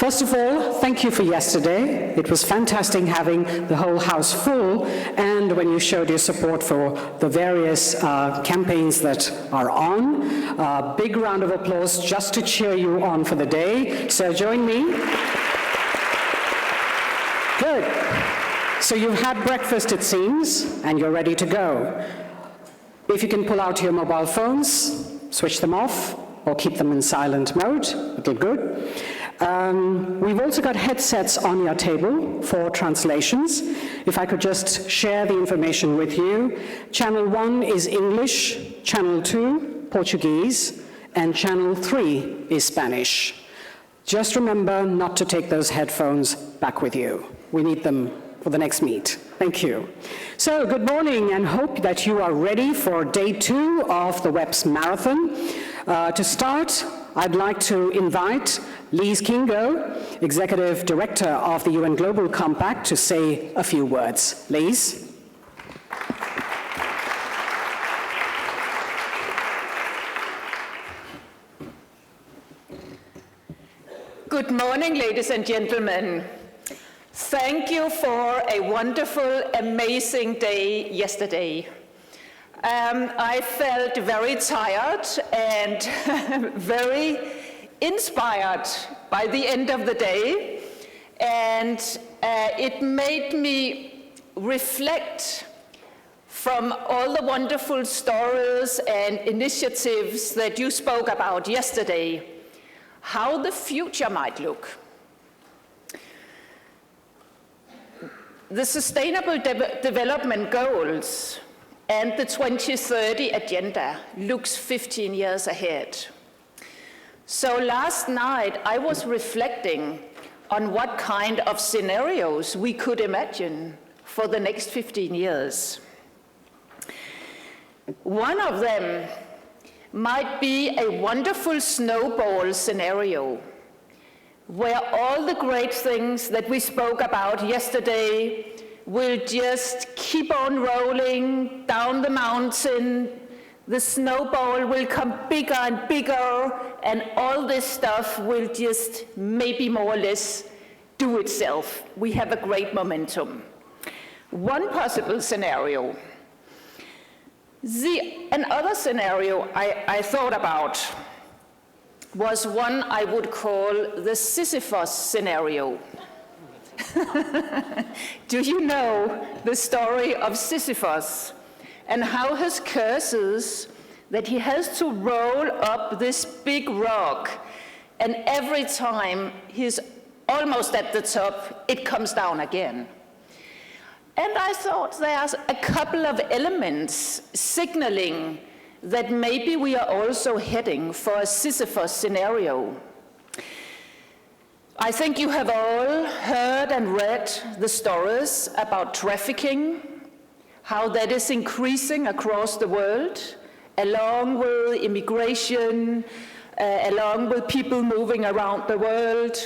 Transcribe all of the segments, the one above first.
First of all, thank you for yesterday. It was fantastic having the whole house full, and when you showed your support for the various campaigns that are on. Big round of applause just to cheer you on for the day. So join me. Good. So you've had breakfast, it seems, and you're ready to go. If you can pull out your mobile phones, switch them off, or keep them in silent mode, it'll be good. We've also got headsets on your table for translations. If I could just share the information with you. Channel 1 is English, Channel 2, Portuguese, and Channel 3 is Spanish. Just remember not to take those headphones back with you. We need them for the next meet. Thank you. So, good morning, and hope that you are ready for day 2 of the WEPs Marathon. To start, I'd like to invite Lise Kingo, Executive Director of the UN Global Compact, to say a few words. Lise. Good morning, ladies and gentlemen. Thank you for a wonderful, amazing day yesterday. I felt very tired and very inspired by the end of the day, and it made me reflect from all the wonderful stories and initiatives that you spoke about yesterday, how the future might look. The Sustainable Development Goals and the 2030 Agenda looks 15 years ahead. So last night I was reflecting on what kind of scenarios we could imagine for the next 15 years. One of them might be a wonderful snowball scenario, where all the great things that we spoke about yesterday will just keep on rolling down the mountain. The snowball will come bigger and bigger, and all this stuff will just maybe more or less do itself. We have a great momentum. One possible scenario. Another scenario I thought about was one I would call the Sisyphus scenario. Do you know the story of Sisyphus and how his curses that he has to roll up this big rock, and every time he's almost at the top, it comes down again? And I thought there's a couple of elements signaling that maybe we are also heading for a Sisyphus scenario. I think you have all heard and read the stories about trafficking, how that is increasing across the world, along with immigration, along with people moving around the world.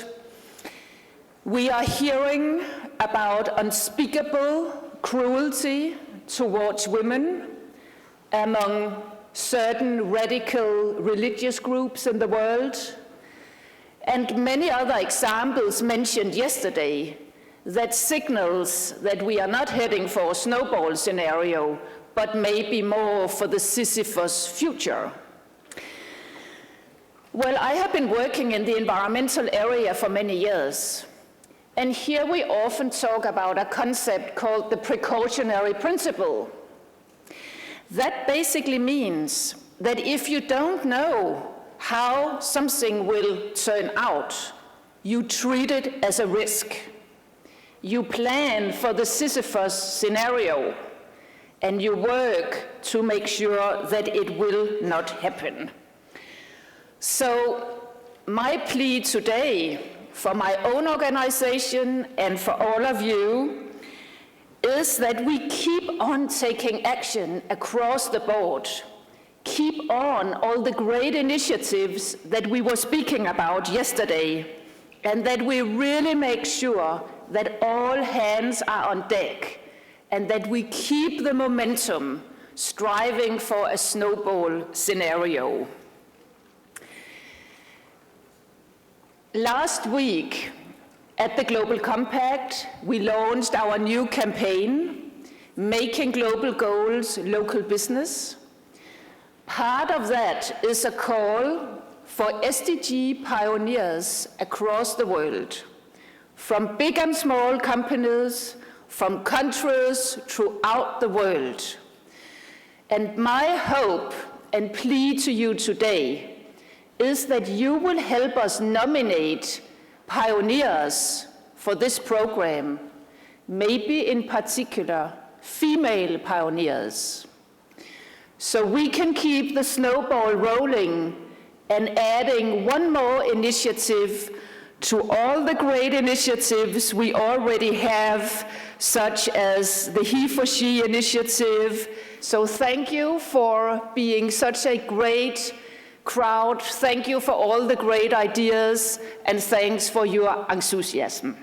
We are hearing about unspeakable cruelty towards women among certain radical religious groups in the world, and many other examples mentioned yesterday that signals that we are not heading for a snowball scenario, but maybe more for the Sisyphus future. Well, I have been working in the environmental area for many years, and here we often talk about a concept called the precautionary principle. That basically means that if you don't know how something will turn out, you treat it as a risk. You plan for the Sisyphus scenario, and you work to make sure that it will not happen. So my plea today for my own organization and for all of you is that we keep on taking action across the board. Keep on all the great initiatives that we were speaking about yesterday, and that we really make sure that all hands are on deck, and that we keep the momentum striving for a snowball scenario. Last week at the Global Compact, we launched our new campaign, Making Global Goals Local Business. Part of that is a call for SDG pioneers across the world, from big and small companies, from countries throughout the world. And my hope and plea to you today is that you will help us nominate pioneers for this program, maybe in particular female pioneers, so we can keep the snowball rolling and adding one more initiative to all the great initiatives we already have, such as the He for She initiative. So thank you for being such a great crowd. Thank you for all the great ideas, and thanks for your enthusiasm.